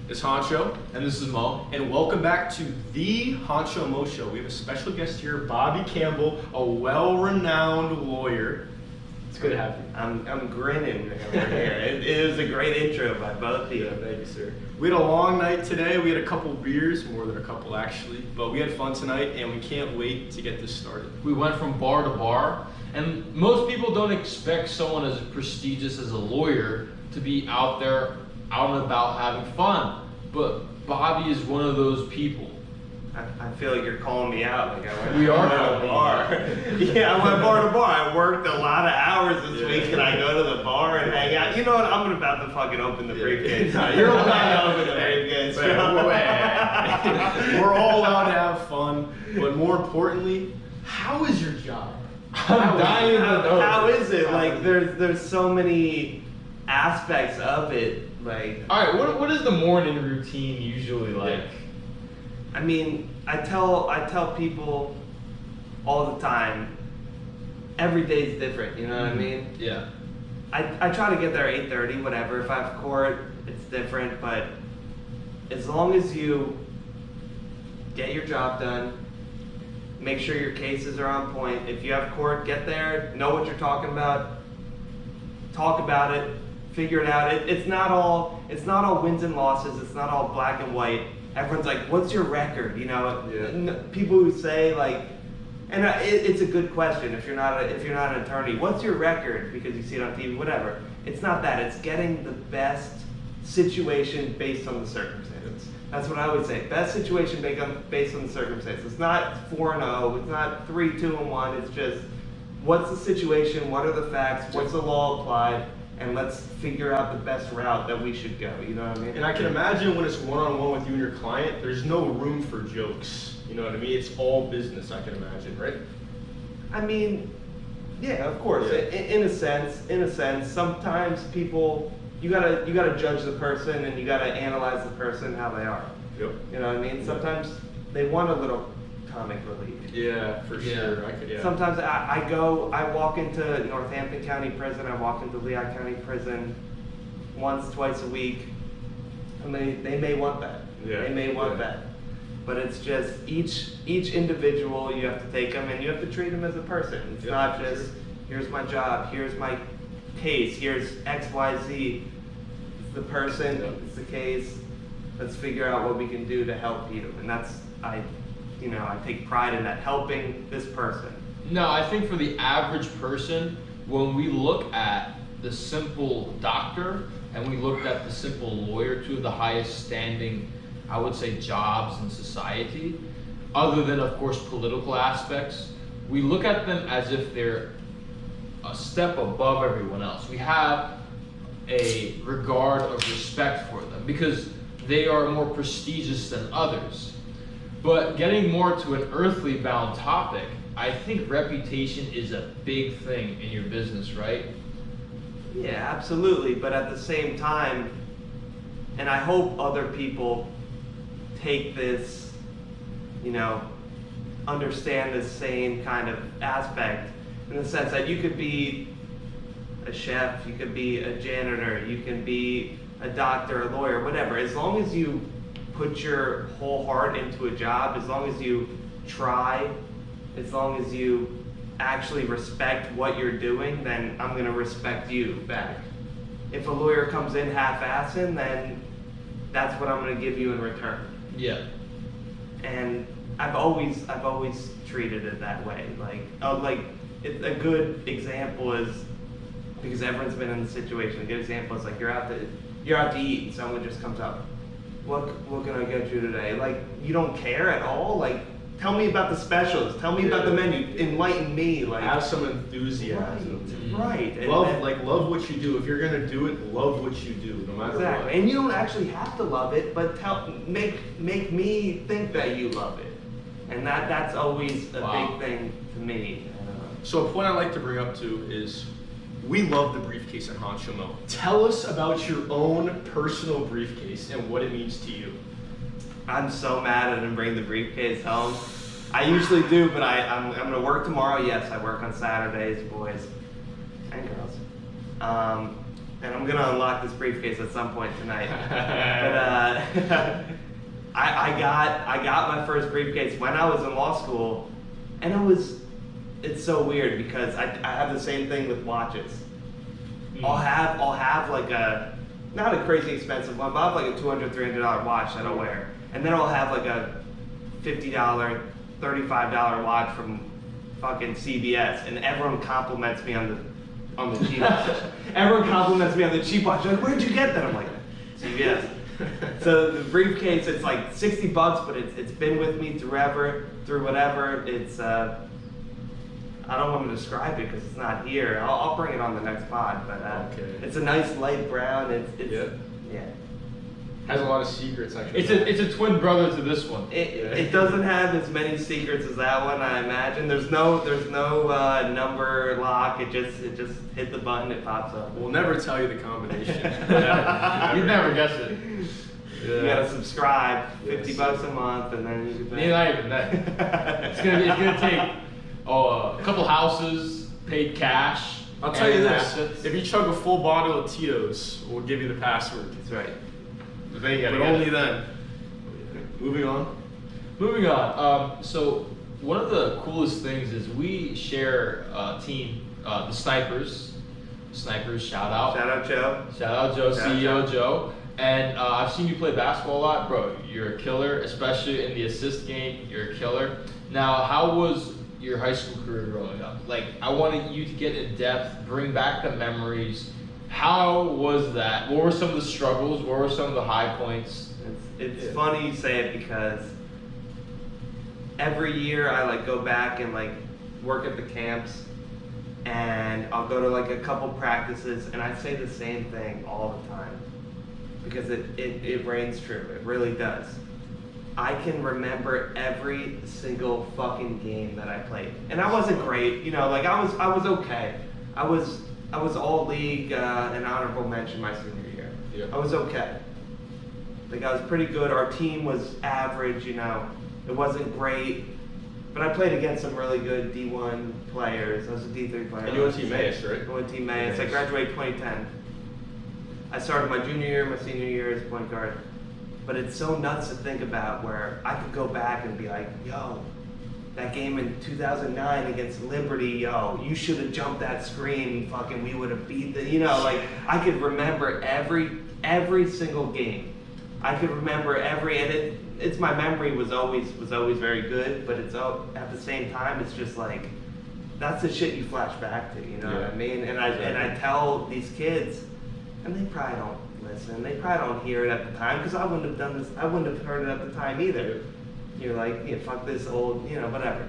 It's Honcho. And this is Mo. And welcome back to TheHonchoMoShow. We have a special guest here, Bobby Campbell, a well-renowned lawyer. It's good to have you. I'm grinning over here. It was a great intro by both of you. Yeah, thank you, sir. We had a long night today. We had a couple beers, more than a couple actually, but we had fun tonight and we can't wait to get this started. We went from bar to bar, and most people don't expect someone as prestigious as a lawyer to be out there, out and about having fun. But Bobby is one of those people. I feel like you're calling me out. Like I went We are to the bar. Yeah, I went bar to bar. I worked a lot of hours this week, and I go to the bar and hang out. You know what? I'm about to fucking open the briefcase. No, you're allowed to open the briefcase. We're all allowed to have fun, but more importantly, how is your job? I'm dying to know. How is it? Like there's so many aspects of it. Like, all right, what is the morning routine usually like? I mean, I tell people all the time, every day's different, you know what I mean? Yeah. I try to get there 8:30, whatever. If I have court, it's different, but as long as you get your job done, make sure your cases are on point. If you have court, get there, know what you're talking about, talk about it, figure it out. It's not all wins and losses, it's not all black and white. Everyone's like, what's your record? You know, people who say like, and it's a good question if you're not an attorney. What's your record? Because you see it on TV, whatever. It's not that. It's getting the best situation based on the circumstances. That's what I would say. Best situation based on the circumstances. It's not 4-0. It's not 3-2-1. It's just what's the situation? What are the facts? What's the law applied? And let's figure out the best route that we should go. You know what I mean? And I can imagine when it's one-on-one with you and your client, there's no room for jokes. You know what I mean? It's all business, I can imagine, right? I mean, yeah, of course. Yeah. In a sense, sometimes people, you gotta judge the person and you gotta analyze the person how they are. Yep. You know what I mean? Sometimes they want a little comic relief. Yeah, for sure. I could. Yeah. Sometimes I walk into Northampton County Prison, I walk into Lehigh County Prison once, twice a week, and they may want that. Yeah. They may want that. But it's just each individual, you have to take them and you have to treat them as a person. It's not just, here's my job, here's my case, here's X, Y, Z. It's the person, it's the case. Let's figure out what we can do to help you. And that's, I take pride in that, helping this person. No, I think for the average person, when we look at the simple doctor and we looked at the simple lawyer, two of the highest standing, I would say, jobs in society, other than, of course, political aspects, we look at them as if they're a step above everyone else. We have a regard of respect for them because they are more prestigious than others. But getting more to an earthly bound topic, I think reputation is a big thing in your business, right? Yeah, absolutely. But at the same time, and I hope other people take this, understand the same kind of aspect, in the sense that you could be a chef, you could be a janitor, you can be a doctor, a lawyer, whatever. As long as you put your whole heart into a job, as long as you try, as long as you actually respect what you're doing, then I'm gonna respect you back. If a lawyer comes in half-assing, then that's what I'm gonna give you in return. Yeah. And I've always treated it that way. Like a good example is, because everyone's been in the situation, a good example is like you're out to eat and someone just comes up, what can I get you today? Like, you don't care at all? Like, tell me about the specials, tell me about the menu, enlighten me. Like, have some enthusiasm. Right. Love what you do. If you're gonna do it, love what you do, no matter what. And you don't actually have to love it, but make me think that you love it. And that's always a big thing to me. So a point I like to bring up too is, we love the briefcase at Honcho Mo. Tell us about your own personal briefcase and what it means to you. I'm so mad I didn't bring the briefcase home. I usually do, but I'm going to work tomorrow. Yes, I work on Saturdays, boys and girls. And I'm gonna unlock this briefcase at some point tonight. I got my first briefcase when I was in law school, and it's so weird because I have the same thing with watches. I'll have like not a crazy expensive one, but I'll have like a $200, $300 watch that I'll wear, and then I'll have like a $50, $35 watch from fucking CVS, and everyone compliments me on the cheap watch. Everyone compliments me on the cheap watch. They're like, where'd you get that? I'm like, CVS. So the briefcase, it's like $60, but it's been with me through whatever. It's I don't want to describe it because it's not here. I'll bring it on the next pod, but okay. It's a nice light brown. It's yeah. Has a lot of secrets. Actually, It's a twin brother to this one. It doesn't have as many secrets as that one, I imagine. There's no number lock. It just hit the button, it pops up. We'll never tell you the combination. You'd never guess it. You gotta subscribe, $50 a month, and then you can Not even that. It's gonna take a couple houses, paid cash. I'll tell you this: assets. if you chug a full bottle of Tito's, we'll give you the password. That's right. But then you gotta But get only it. then. Moving on. Moving on. So one of the coolest things is we share a team, the Snipers. Snipers, shout out. Shout out Joe. Shout out Joe, Shout out CEO Joe. And I've seen you play basketball a lot, bro. You're a killer, especially in the assist game. You're a killer. Now, how was your high school career growing up? Like, I wanted you to get in depth, bring back the memories. How was that? What were some of the struggles? What were some of the high points? It's funny you say it because every year I like go back and like work at the camps, and I'll go to like a couple practices, and I say the same thing all the time because it reigns true. It really does. I can remember every single fucking game that I played, and I wasn't great, you know. Like I was okay. I was all league and honorable mention my senior year. Yeah. I was okay. Like I was pretty good. Our team was average, you know. It wasn't great, but I played against some really good D1 players. I was a D3 player. And you went to Emmaus, right? I went to Emmaus. I graduated 2010. I started my junior year, my senior year as point guard. But it's so nuts to think about where I could go back and be like, yo, that game in 2009 against Liberty, yo, you should have jumped that screen, fucking, we would have beat the, you know, like, I could remember every single game. I could remember and it's my memory was always very good, but it's at the same time, it's just like, that's the shit you flash back to, you know what I mean? And I tell these kids, and they probably don't listen, they probably don't hear it at the time, because I wouldn't have done this, I wouldn't have heard it at the time either. You're like, yeah, fuck this old, you know, whatever.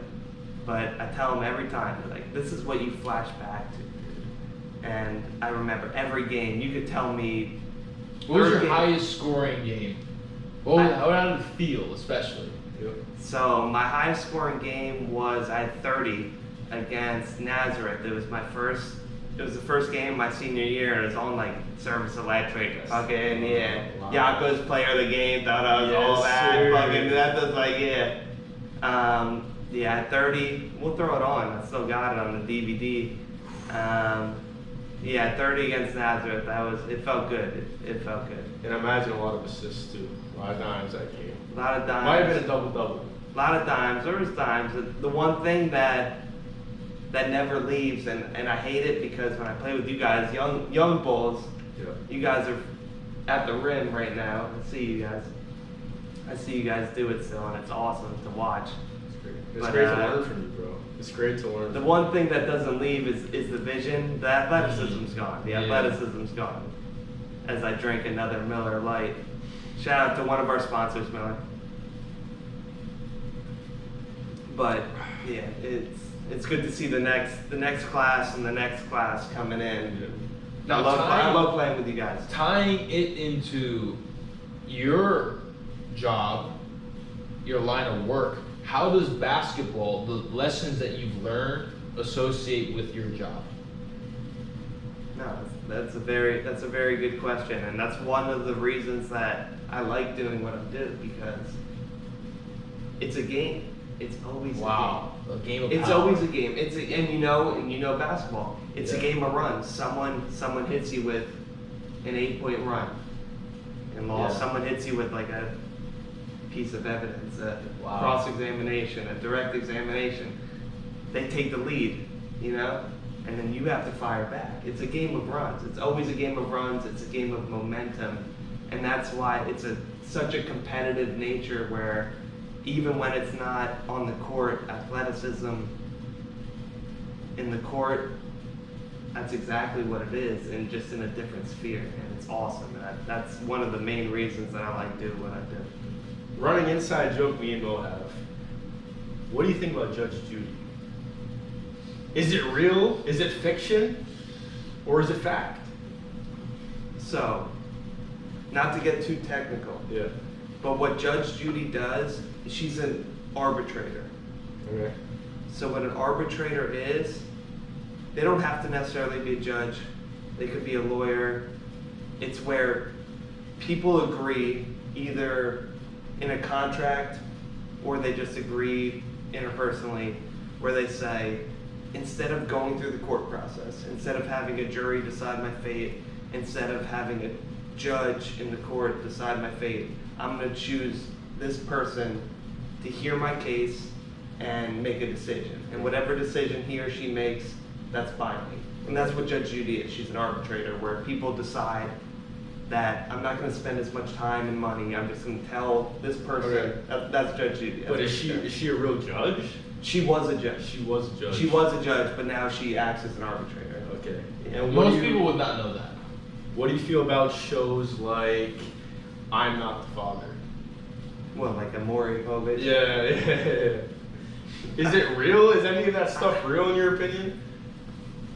But I tell them every time, like, this is what you flash back to. And I remember every game. You could tell me. What was your highest scoring game? How did it feel, especially? So my highest scoring game was I had 30 against Nazareth. It was the first game of my senior year, and it was on like Service Electric. Fucking yeah. Wow. Yako's player of the game, thought I was all that. Sir. Fucking that was like yeah. Yeah, 30. We'll throw it on. I still got it on the DVD. Yeah, 30 against Nazareth. It felt good. It felt good. And I imagine a lot of assists too. A lot of dimes that game. A lot of dimes. Might have been a double-double. A lot of dimes. There was dimes. The one thing that never leaves, and I hate it because when I play with you guys, young bulls, you guys are at the rim right now. I see you guys do it still, and it's awesome to watch. It's great to learn from you, bro. It's great to learn. The one thing that doesn't leave is the vision. The athleticism's gone. The athleticism's gone. As I drink another Miller Lite. Shout out to one of our sponsors, Miller. But yeah, it's good to see the next class and the next class coming in. Now, I love playing with you guys. Tying it into your job, your line of work, how does basketball, the lessons that you've learned, associate with your job? No, that's a very good question, and that's one of the reasons that I like doing what I do, because it's a game. It's always a game of It's power. always a game. And you know basketball. It's a game of runs. Someone hits you with an 8-point run. You In law, Yeah. someone hits you with like a piece of evidence, a Wow. cross-examination, a direct examination. They take the lead, you know, and then you have to fire back. It's a game of runs. It's always a game of runs. It's a game of momentum, and that's why it's such a competitive nature where even when it's not on the court, athleticism in the court, that's exactly what it is, and just in a different sphere, and it's awesome. And that's one of the main reasons that I like do what I do. Running inside joke me and Mo have. What do you think about Judge Judy? Is it real? Is it fiction? Or is it fact? So, not to get too technical, Yeah. but what Judge Judy does, she's an arbitrator. Okay. So what an arbitrator is, they don't have to necessarily be a judge. They could be a lawyer. It's where people agree either in a contract or they just agree interpersonally, where they say, instead of going through the court process, instead of having a jury decide my fate, instead of having a judge in the court decide my fate, I'm going to choose this person to hear my case and make a decision. And whatever decision he or she makes, that's binding. And that's what Judge Judy is. She's an arbitrator where people decide that I'm not going to spend as much time and money. I'm just going to tell this person. Okay. That's Judge Judy. But is she a real judge? She was a judge. She was a judge. She was a judge, but now she acts as an arbitrator. Okay. Yeah. And what Most do you, people would not know that. What do you feel about shows like I'm Not the Father? Well, like a Maury Povich. Yeah. Is it real? Is any of that stuff real in your opinion?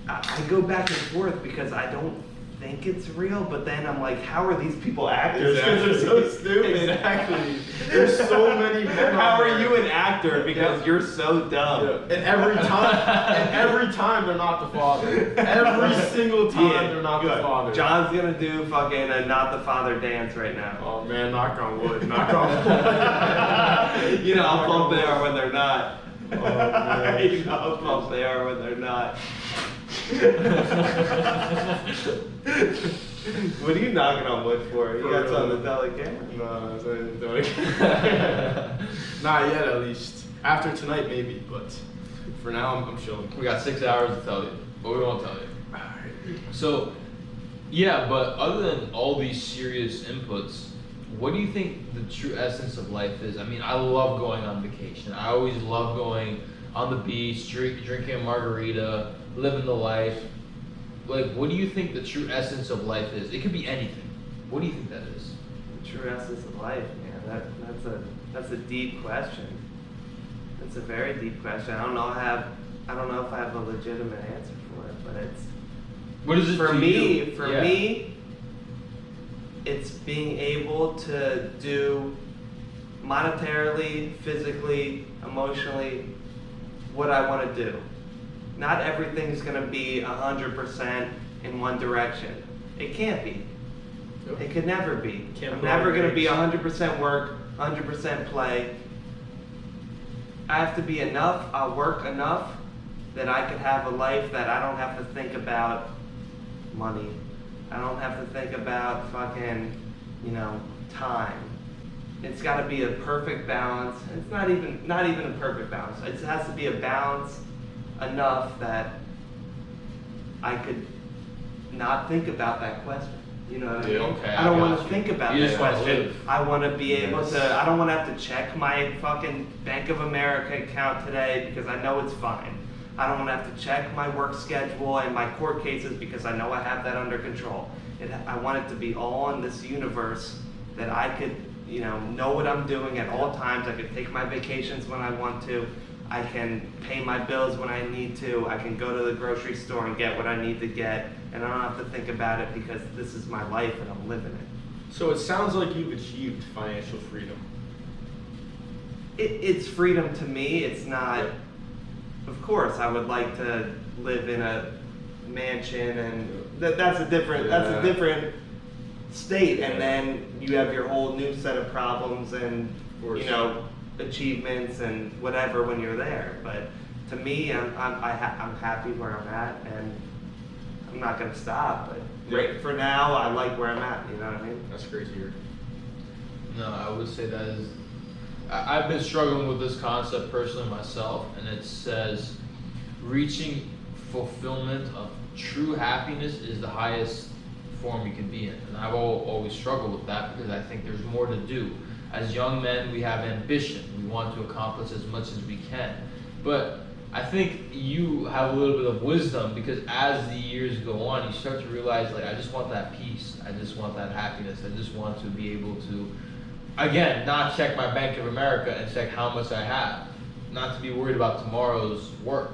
I go back and forth because I don't think it's real, but then I'm like, how are these people actors? Because they're so stupid. Exactly. There's so many men. How out are there. you an actor? Because Yeah. you're so dumb. Yeah. And every time they're not the father. Every single time they're not the father. John's gonna do fucking a not the father dance right now. Oh man, knock on wood. Knock on wood. You know how pumped they are when they're not. Oh, man. You know how pumped they are when they're not. What are you knocking on wood for? You For got real. something to tell the camera? No, I didn't do it. Not yet, at least. After tonight, maybe, but for now, I'm chilling. We got 6 hours to tell you, but we won't tell you. So, yeah, but other than all these serious inputs, what do you think the true essence of life is? I mean, I love going on vacation. I always love going on the beach, drinking a margarita, living the life. Like, what do you think the true essence of life is? It could be anything. What do you think that is? The true essence of life, man. That's a deep question. That's a very deep question. I don't know if I have a legitimate answer for it, but it's What is it for to me. you? For Yeah. me, it's being able to do monetarily, physically, emotionally what I want to do. Not everything's going to be 100% in one direction. It can't be. Yep. It could never be. Can't I'm put never on going to be brakes. 100% work, 100% play. I have to be enough, I'll work enough that I could have a life that I don't have to think about money. I don't have to think about fucking, time. It's got to be a perfect balance. It's not even a perfect balance. It has to be a balance enough that I could not think about that question. You know what I mean? Okay, I don't I want got to you. think about You that just wanna question. live. I want to be able Yes. to. I don't want to have to check my fucking Bank of America account today because I know it's fine. I don't want to have to check my work schedule and my court cases because I know I have that under control. I want it to be all in this universe that I could, know what I'm doing at all times. I could take my vacations when I want to. I can pay my bills when I need to. I can go to the grocery store and get what I need to get. And I don't have to think about it because this is my life and I'm living it. So it sounds like you've achieved financial freedom. It's freedom to me. It's not. Of course, I would like to live in a mansion, and that's a different state. Yeah. And then you have your whole new set of problems and Of course. achievements and whatever when you're there. But to me, I'm happy where I'm at, and I'm not gonna stop. But Yeah. right for now, I like where I'm at. You know what I mean? That's great to hear. No, I would say that is. I've been struggling with this concept personally myself, and it says reaching fulfillment of true happiness is the highest form you can be in. And I've always struggled with that because I think there's more to do. As young men, we have ambition. We want to accomplish as much as we can. But I think you have a little bit of wisdom because as the years go on, you start to realize, like, I just want that peace. I just want that happiness. I just want to be able to, again, not check my Bank of America and check how much I have. Not to be worried about tomorrow's work.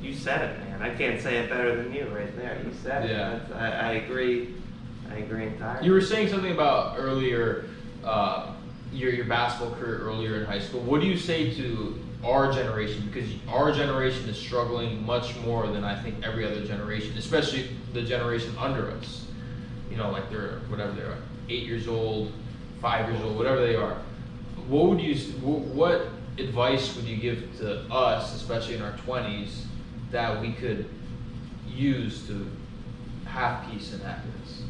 You said it, man. I can't say it better than you right there. You said it. I agree. I agree entirely. You were saying something about earlier, your basketball career earlier in high school. What do you say to our generation? Because our generation is struggling much more than I think every other generation, especially the generation under us. You know, like they're whatever they are, 8 years old, 5 years old, whatever they are. What advice would you give to us, especially in our 20s, that we could use to have peace and happiness?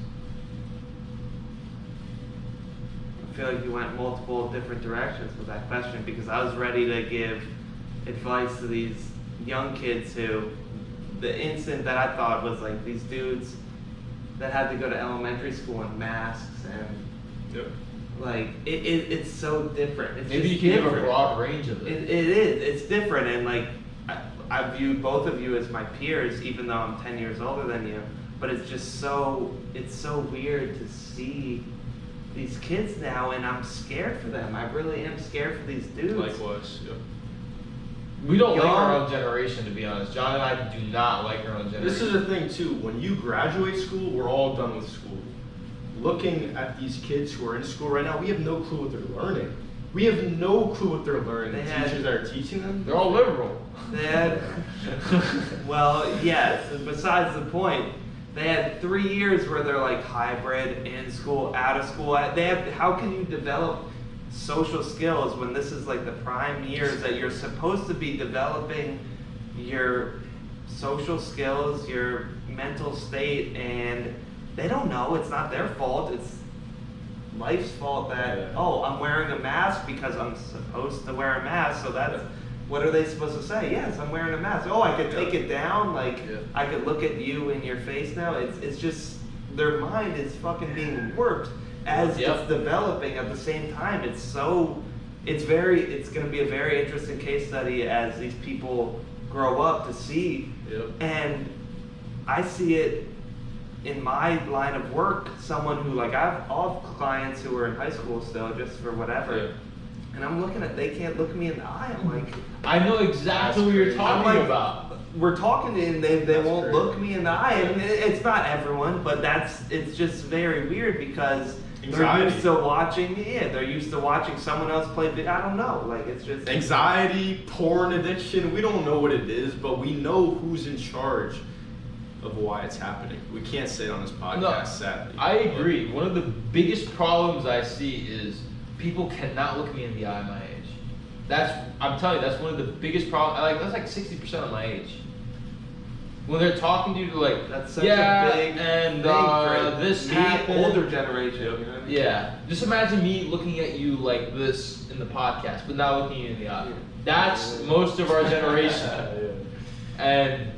I feel like you went multiple different directions with that question because I was ready to give advice to these young kids who, the instant that I thought was like these dudes that had to go to elementary school in masks and like it's so different. It's Maybe just you can different. give a broad range of it. It is. It's different, and like I viewed both of you as my peers, even though I'm 10 years older than you. But it's just it's so weird to see these kids now, and I'm scared for them. I really am scared for these dudes. Likewise, yeah. We don't like our own generation, to be honest. John and I do not like our own generation. This is the thing too. When you graduate school, we're all done with school. Looking at these kids who are in school right now, we have no clue what they're learning. We have no clue what they're learning. The teachers that are teaching them, they're all liberal. They had, well, yes. Besides the point, they had 3 years where they're like hybrid, in school, out of school. How can you develop social skills when this is like the prime years that you're supposed to be developing your social skills, your mental state, and they don't know. It's not their fault. It's life's fault that, oh, I'm wearing a mask because I'm supposed to wear a mask, so that's, what are they supposed to say? Yes, I'm wearing a mask. Oh, I could take it down, like, I could look at you in your face now. It's just, their mind is fucking being warped as it's developing at the same time. It's gonna be a very interesting case study as these people grow up to see. And I see it in my line of work, someone who, like, I have all clients who are in high school still, just for whatever. And I'm looking at, they can't look me in the eye. I'm like, I know exactly what you're talking about. We're talking to them, they won't crazy. look me in the eye. And it's not everyone, but it's just very weird because they're used to watching, they're used to watching someone else play, I don't know, like, it's just. Anxiety, porn addiction, we don't know what it is, but we know who's in charge of why it's happening. We can't say it on this podcast, sadly. I agree. One of the biggest problems I see is people cannot look me in the eye at my age. I'm telling you, that's one of the biggest problems. Like, that's like 60% of my age. When they're talking to you, they're like, that's such a big and thing for this me, happened. Older generation. You know what I mean? Yeah. Just imagine me looking at you like this in the podcast, but not looking you in the eye. That's most of our generation. And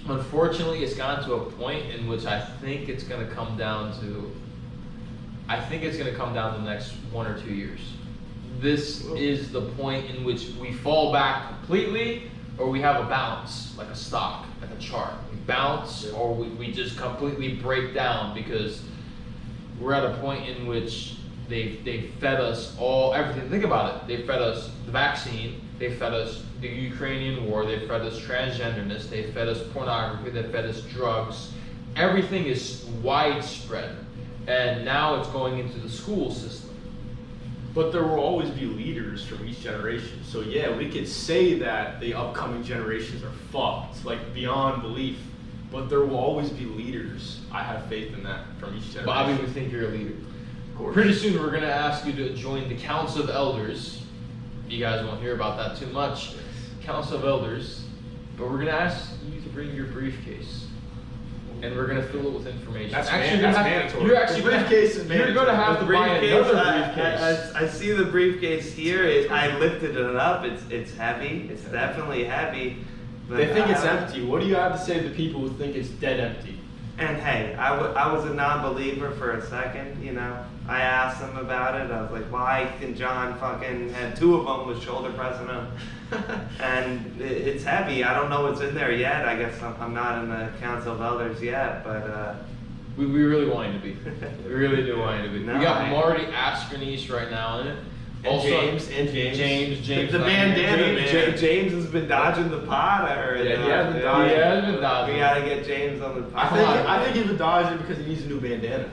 unfortunately, it's gotten to a point in which I think it's going to come down to the next 1 or 2 years. This is the point in which we fall back completely, or we have a bounce, like a stock, like a chart. We bounce, or we just completely break down because we're at a point in which they fed us everything. Think about it. They fed us the vaccine. They fed us the Ukrainian war. They fed us transgenderness. They fed us pornography. They fed us drugs. Everything is widespread. And now it's going into the school system. But there will always be leaders from each generation. So yeah, we could say that the upcoming generations are fucked, like beyond belief. But there will always be leaders. I have faith in that from each generation. Bobby, we think you're a leader. Of course. Pretty soon we're going to ask you to join the Council of Elders. You guys won't hear about that too much. Council of Elders. But we're going to ask you to bring your briefcase. and we're gonna fill it with information. That's actually that's gonna mandatory. You're actually The briefcase is you're gonna have to The buy another briefcase. I see the briefcase here. I lifted it up. It's heavy. It's definitely heavy. But They think it's I- empty. What do you have to say to the people who think it's dead empty? And hey, I was a non-believer for a second, you know. I asked him about it. I was like, why can John fucking have 2 of them with shoulder pressing them? And it's heavy. I don't know what's in there yet. I guess I'm not in the council of elders yet, but We really want it to be. We really do want it to be. No, we got I- Marty Askernies right now in it. And James. James. The not bandana, here. man. James has been dodging the pot. I heard. Yeah, he has been dodging. He has been dodging. We gotta get James on the pot. I think he's been dodging because he needs a new bandana.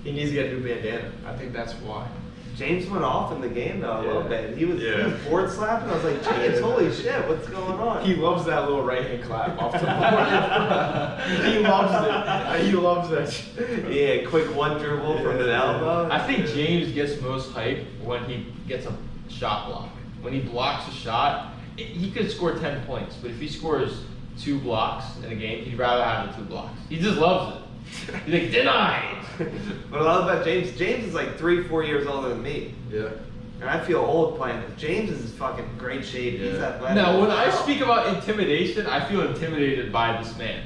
He needs to get a new bandana. I think that's why. James went off in the game though a little Yeah. bit. He was board slapping. I was like, James, holy shit, what's going on? He loves that little right hand clap off the board. He loves it. He loves that. Yeah, quick one dribble from an elbow. I think James gets most hype when he gets a shot block. When he blocks a shot, he could score 10 points, but if he scores 2 blocks in a game, he'd rather have the 2 blocks. He just loves it. He's like, denied! What I love about James is like 3-4 years older than me. Yeah. And I feel old playing this. James is in fucking great shape. He's Yeah. athletic. Now, when I speak about intimidation, I feel intimidated by this man.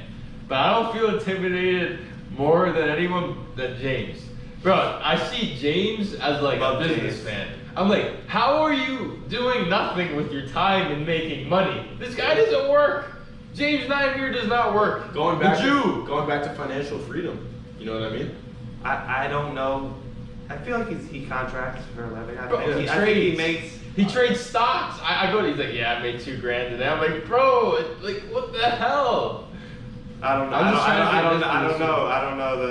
But I don't feel intimidated more than anyone than James. Bro, I see James as like Love a James. businessman. I'm like, how are you doing nothing with your time and making money? This guy doesn't work. James 9 here does not work. Going back The Jew. going back to financial freedom. You know what I mean? I don't know. I feel like he contracts for a living. I Bro, think he he, I think he trades. makes. He trades stocks. I go to, he's like, yeah, I made $2,000 today. I'm like, bro, like, what the hell? I don't know. I'm just trying to I don't get this know. I don't know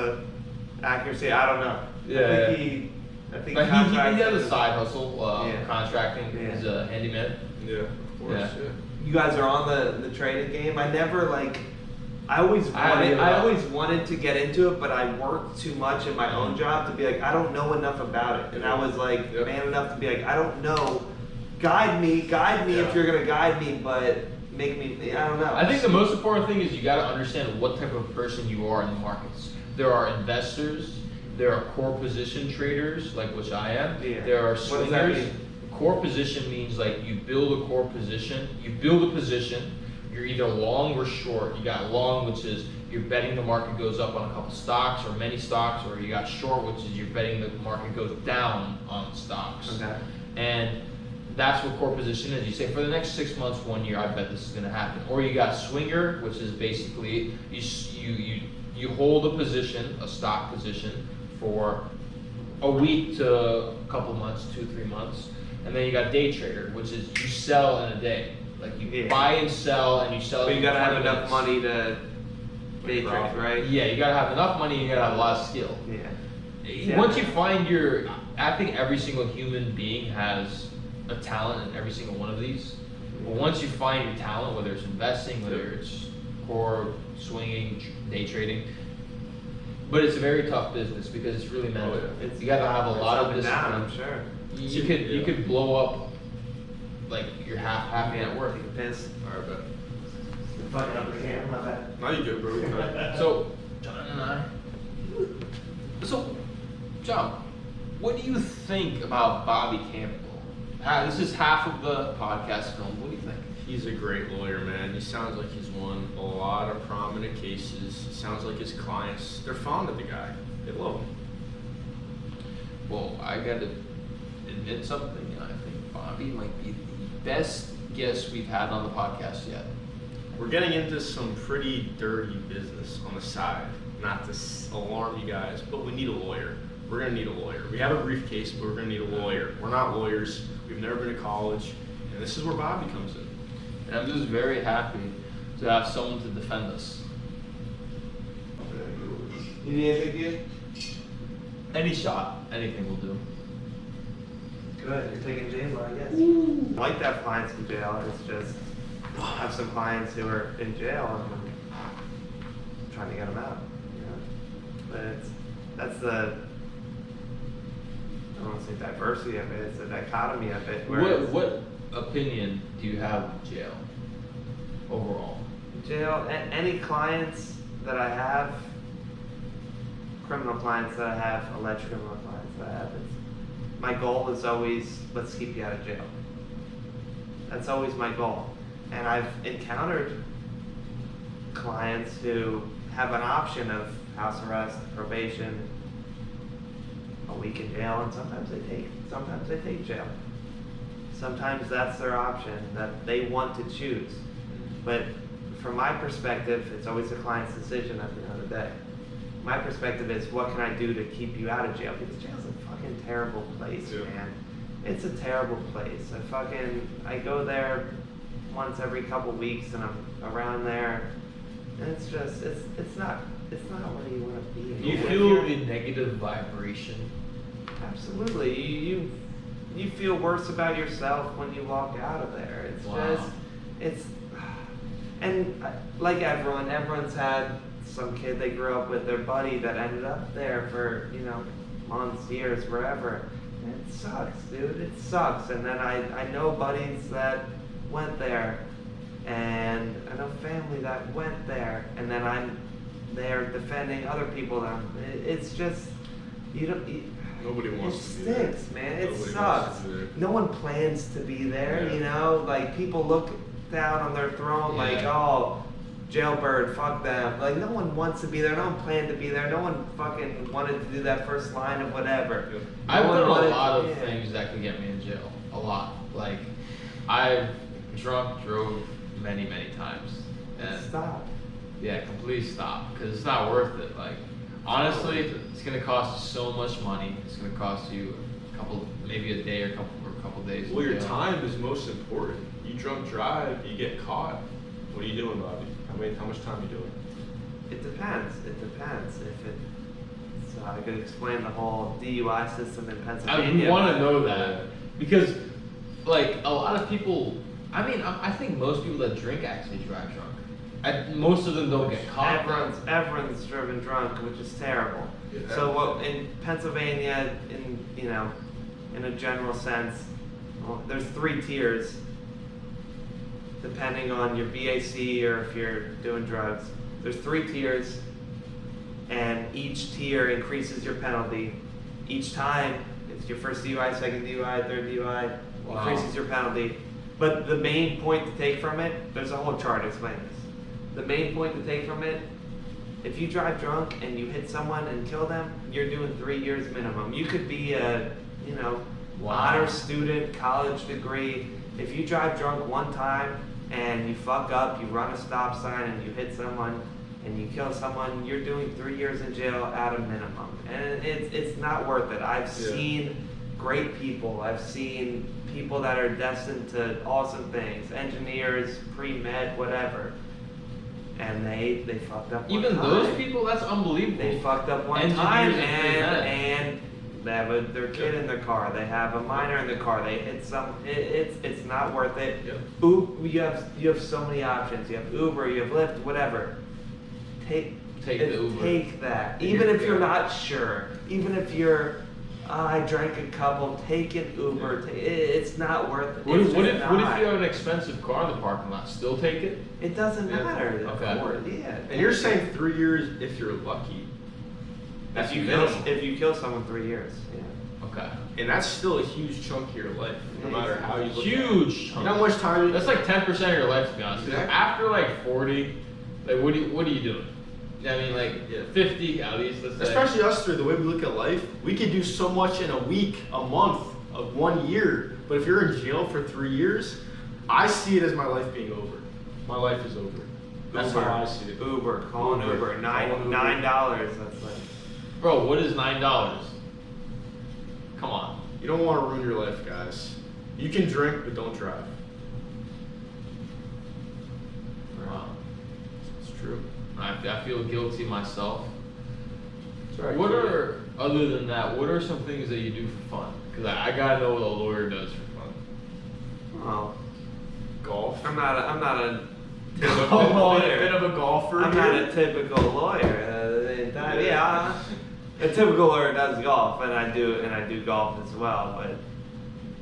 the accuracy. I don't know. Yeah. I think he But he contracts has a with- side hustle, Yeah. contracting. Yeah. He's a handyman. Yeah, of course. Yeah. You guys are on the trading game. I never like. I always I had to wanted. give it I up. always wanted to get into it, but I worked too much in my own job to be like, I don't know enough about it. And I was like, Yep. man enough to be like, I don't know. Guide me Yeah. if you're gonna guide me, but make me. I don't know. I think the most important thing is you got to understand what type of person you are in the markets. There are investors, there are core position traders, like which I am. Yeah. There are What does that swingers. mean? Core position means like you build a core position. You build a position. You're either long or short. You got long, which is you're betting the market goes up on a couple stocks or many stocks, or you got short, which is you're betting the market goes down on stocks. Okay. And that's what core position is. You say for the next 6 months, 1 year, I bet this is going to happen. Or you got swinger, which is basically you hold a position, a stock position, for a week to a couple months, 2-3 months, and then you got day trader, which is you sell in a day. Like you Yeah. buy and sell, and you sell. But you in gotta have 20 enough minutes. money to day trade, right? Yeah, you gotta have enough money. And you gotta have a lot of skill. Yeah. Once you find your, I think every single human being has a talent in every single one of these. But once you find your talent, whether it's investing, whether it's core, swinging, day trading, but it's a very tough business because it's really mental. It's- You gotta have a it's lot up of and down, discipline. I'm sure. You could blow up like your half net worth. Take a piss. Alright, bet. Fucking up the camera, my bad. Now you good, bro. You good. So, John and I. So, John, what do you think about Bobby Campbell? This is half of the podcast film. What do you think? He's a great lawyer, man. He sounds like he's won a lot of prominent cases. He sounds like his clients, they're fond of the guy. They love him. Well, I got to admit something. I think Bobby might be the best guest we've had on the podcast yet. We're getting into some pretty dirty business on the side. Not to alarm you guys, but we need a lawyer. We're gonna need a lawyer. We have a briefcase, but we're gonna need a lawyer. We're not lawyers. We've never been to college, and this is where Bobby comes in. And I'm just very happy to have someone to defend us. You need anything, dude? Any shot, anything will do. Good, you're taking jail, I guess. I like to have clients in jail. It's just I have some clients who are in jail and I'm trying to get them out. You know? But that's the I don't want to say diversity of it. It's the dichotomy of it. What opinion do you have of jail overall? Jail? Any clients that I have, criminal clients that I have, alleged criminal clients that I have, my goal is always, let's keep you out of jail. That's always my goal. And I've encountered clients who have an option of house arrest, probation, a week in jail, and sometimes they take jail. Sometimes that's their option that they want to choose. But from my perspective, it's always the client's decision at the end of the day. My perspective is, what can I do to keep you out of jail? Because jail's a fucking terrible place, man. It's a terrible place. I go there once every couple weeks, and I'm around there, and it's just, it's not where you want to be. You feel the negative vibration? Absolutely. You feel worse about yourself when you walk out of there. And like everyone's had some kid they grew up with, their buddy that ended up there for, months, years, wherever. And it sucks, dude. It sucks. And then I know buddies that went there, and I know family that went there, and then I'm there defending other people. It's just, Nobody wants it to be there. stinks, man. It Nobody sucks. wants to be there. No one plans to be there, Yeah. Like, people look down on their throne like, Yeah. oh, jailbird, fuck them. Like, no one wants to be there. No one planned to be there. No one fucking wanted to do that first line of whatever. Yeah. I've No one done a wanted lot to- of things that could get me in jail. A lot. Like, I've drove many, many times. And Stop. yeah, completely stop. Because it's not worth it. Like, honestly, it's going to cost you so much money. It's going to cost you maybe a day or a couple days. Well, your in jail. time is most important. You drunk drive, you get caught. What are you doing, Bobby? How much time are you doing? It depends. I could explain the whole DUI system in Pennsylvania. I want to know that. Because, like, a lot of people, I think most people that drink actually drive drunk. Most of them don't get caught. Everyone's driven drunk, which is terrible. Yeah. So what in Pennsylvania, in a general sense, there's 3 tiers, depending on your BAC or if you're doing drugs. There's 3 tiers, and each tier increases your penalty. Each time, it's your first DUI, second DUI, third DUI, increases your penalty. But the main point to take from it, there's a whole chart explaining this. The main point to take from it, if you drive drunk and you hit someone and kill them, you're doing 3 years minimum. You could be a, honor student, college degree. If you drive drunk one time and you fuck up, you run a stop sign and you hit someone and you kill someone, you're doing 3 years in jail at a minimum. And it's not worth it. I've seen great people. I've seen people that are destined to awesome things, engineers, pre-med, whatever. And they fucked up one Even time. those people, that's unbelievable. They fucked up one Engineers time, and and they have their kid in their car. They have a minor in the car. They hit some. It's not worth it. Yep. You have so many options. You have Uber. You have Lyft. Whatever. Take the Uber. Take that. Even if you're not sure. Even if you're. I drank a couple. Take an Uber. It's not worth it. What It's if just you not. have an expensive car in the parking lot? Still take it? It doesn't Yeah. matter. Okay. Yeah. And you're saying 3 years if you're lucky. That's If you minimum. kill someone, 3 years. Yeah. Okay. And that's still a huge chunk of your life, no matter how you look at it. Huge. You know how much time That's like 10% of your life, to be honest. 'Cause Exactly. after like 40, like what are you doing? I mean, like 50 at least. Let's say. Especially us three, the way we look at life, we could do so much in a week, a month, of 1 year. But if you're in jail for 3 years, I see it as my life being over. My life is over. That's Uber. how I see it. Uber, call an Uber, Call an $9. Uber. That's like. Bro, what is $9? Come on. You don't want to ruin your life, guys. You can drink, but don't drive. Wow. It's true. I feel guilty myself. It's all right, What kid. are, other than that, what are some things that you do for fun? Because I gotta know what a lawyer does for fun. Oh, Golf? I'm not a A typical bit lawyer. of a golfer. I'm not a typical lawyer. A typical lawyer does golf, and I do golf as well. But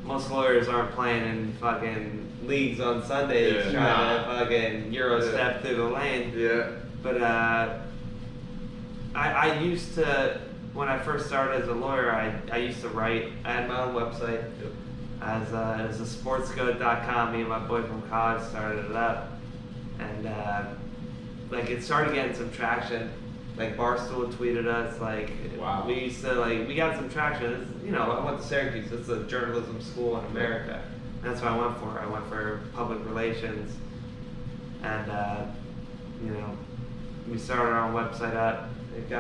most lawyers aren't playing in fucking leagues on Sundays Yeah. trying to fucking Euro step through the lane. Yeah. But I used to, when I first started as a lawyer, I used to write. I had my own website. Yep. As a sportscode.com. Me and my boy from college started it up, and like it started getting some traction. Like Barstool tweeted us. Like Wow. we used to we got some traction. It's, I went to Syracuse. It's a journalism school in America. That's what I went for. I went for public relations, and we started our own website up. It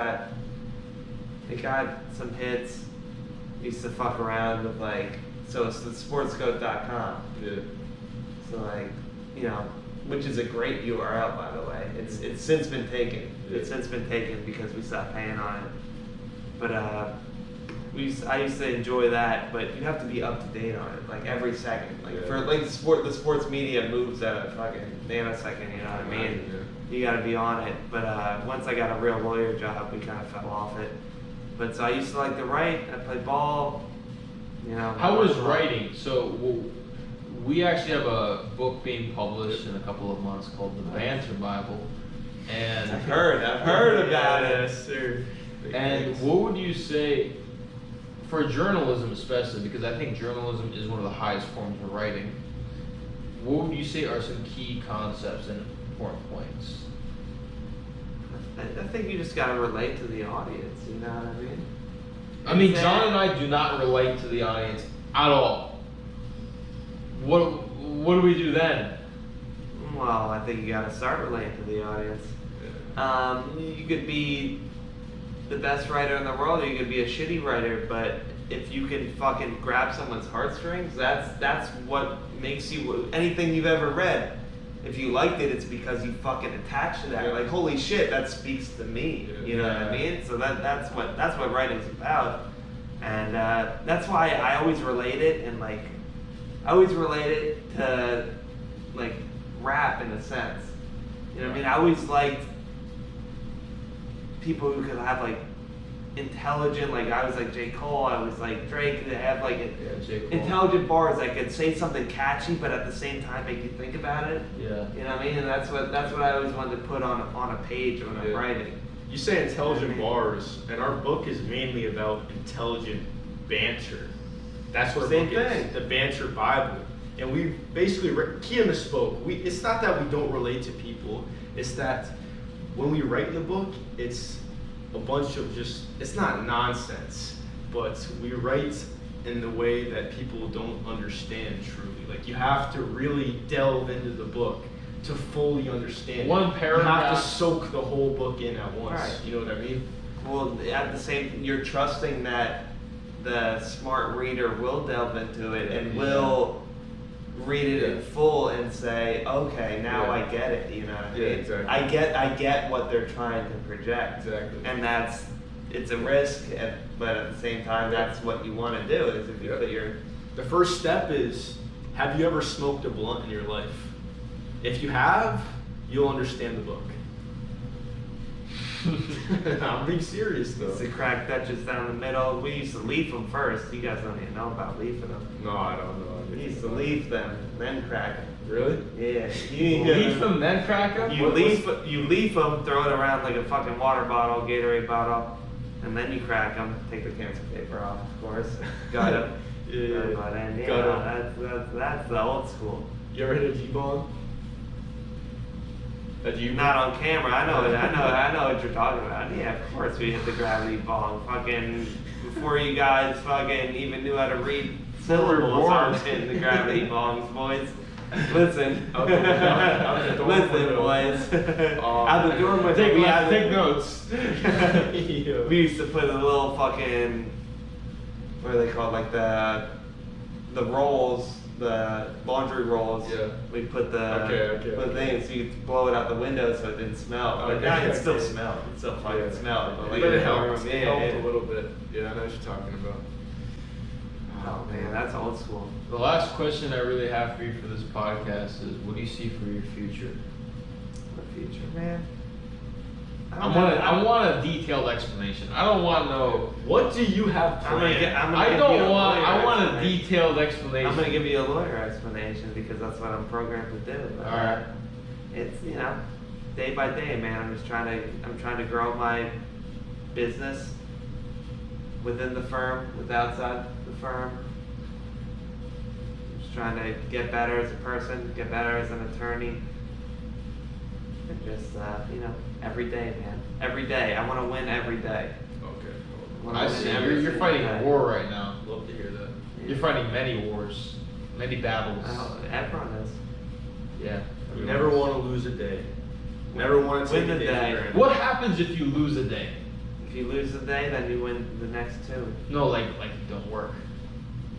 got some hits. We used to fuck around with so it's the sportscode.com. Yeah. So which is a great URL, by the way. It's since been taken. Yeah. It's since been taken because we stopped paying on it. But I used to enjoy that, but you have to be up to date on it, like every second. The sports media moves at a fucking nanosecond. You know what I mean? Yeah. You got to be on it. But once I got a real lawyer job, we kind of fell off it. But so I used to like to write. I played ball. How was writing? So we actually have a book being published in a couple of months called The Banter Bible, and I've heard about it. Yes, sir. And what would you say for journalism, especially because I think journalism is one of the highest forms of writing? What would you say are some key concepts and important points? I think you just gotta relate to the audience. You know what I mean? I mean, John and I do not relate to the audience at all. What do we do then? Well, I think you gotta start relating to the audience. You could be the best writer in the world, or you could be a shitty writer, but if you can fucking grab someone's heartstrings, that's what makes you anything you've ever read. If you liked it, it's because you fucking attached to that. Yeah. Like, holy shit, that speaks to me. Yeah. You know what I mean? So that's what writing's about, and that's why I always relate it, and I always relate it to rap in a sense. You know what I mean? I always liked people who could have intelligent, I was like J. Cole, I was like Drake, they have J. Cole. intelligent bars that could say something catchy but at the same time make you think about it. Yeah. You know what I mean? And that's what I always wanted to put on a page when I'm writing. You say intelligent bars, and our book is mainly about intelligent banter. That's what our Same book thing. is, the Banter Bible. And we basically, Kia misspoke. It's not that we don't relate to people, it's that when we write the book, it's a bunch of it's not nonsense, but we write in the way that people don't understand truly. You have to really delve into the book to fully understand One it. paragraph. You have to soak the whole book in at once. Right. You know what I mean? Well, at the same, you're trusting that the smart reader will delve into it and will read it in full and say, okay, now I get it. You know what I mean? Yeah, exactly. I get what they're trying to project. Exactly. And it's a risk, but at the same time, that's what you want to do. Is if you put your The first step is, have you ever smoked a blunt in your life? If you have, you'll understand the book. I'm being serious though. used to crack Dutches down the middle. We used to leaf them first. You guys don't even know about leafing them. No, I don't know. We used to leaf them, then crack them. Really? Yeah. Leaf them, then crack them? You leaf them, throw it around like a fucking water bottle, Gatorade bottle, and then you crack them. Take the cancer paper off, of course. Got it. Yeah. But and, Got that's the old school. You ever hit a G-bong? Not on camera. I know what you're talking about. Yeah, of course we hit the gravity bong. Fucking before you guys fucking even knew how to read syllables, I was hitting the gravity bongs, boys. Listen. Listen, boys. Out the door, but Take notes. we used to put a little fucking, what are they called? The rolls, the laundry rolls. Yeah. We put the Okay. thing so you could blow it out the window so it didn't smell. But now it still smelled. It still fucking smelled. But it helped. Yeah, It helped a little bit. Yeah, I know what you're talking about. Oh man, that's old school. The last question I really have for you for this podcast is, what do you see for your future? The future, man. I want a detailed explanation. I don't want no. What do you have planned? I want a detailed explanation. I'm gonna give you a lawyer explanation because that's what I'm programmed to do. All right. It's day by day, man. I'm trying to grow my business within the firm, with outside the firm. Just trying to get better as a person, get better as an attorney. And just, every day, man. Every day. I want to win every day. Okay. I see. Every You're single fighting day. a war right now. Love to hear that. You're fighting many wars, many battles. Everyone is. Yeah. You never want to lose a day. Never want to Win take a the day day. for granted. What happens if you lose a day? If you lose the day, then you win the next two. No, like you don't work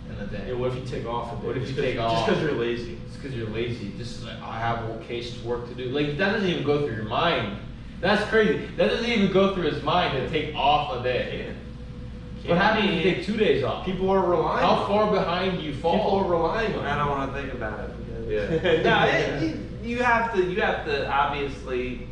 in a day. Yeah, what if you take off a day? What if Just you 'cause- take off? Just because you're lazy. It's because you're lazy. Just like, I have a case work to do. Like that doesn't even go through your mind. That's crazy. That doesn't even go through his mind to take off a day. What happens if you take 2 days off? People are relying How on far behind do you People fall? are relying on I don't want to think about it. Yeah. No, you have to obviously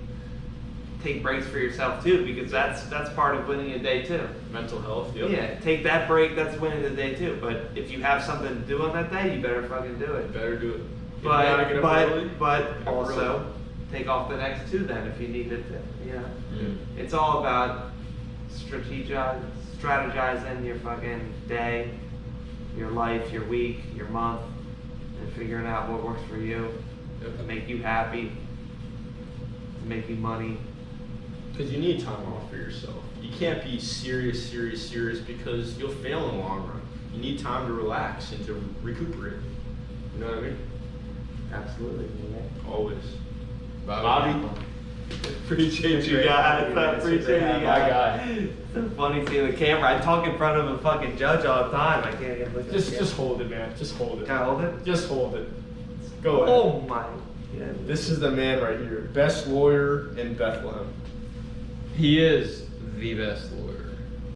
take breaks for yourself too, because that's part of winning a day too. mental health. Yep. Yeah, take that break. That's winning the day too. But if you have something to do on that day, you better fucking do You it. better do it. If you gotta get up early, But get up also early. take off the next two then if you needed to. Yeah. Mm. It's all about strategizing your fucking day, your life, your week, your month, and figuring out what works for you Yep. to make you happy, to make you money. Because you need time off for yourself. You can't be serious because you'll fail in the long run. You need time to relax and to recuperate. You know what I mean? Absolutely. Yeah. Always. Bobby. Appreciate you Great guys. having you, I man. appreciate It's good to you have guys. you. It's so funny seeing the camera. I talk in front of a fucking judge all the time. I can't get look at Just hold it, man. Just hold it. Can I hold it? Just hold it. Go ahead. Oh my. Yeah. This is the man right here. Best lawyer in Bethlehem. He is the best lawyer.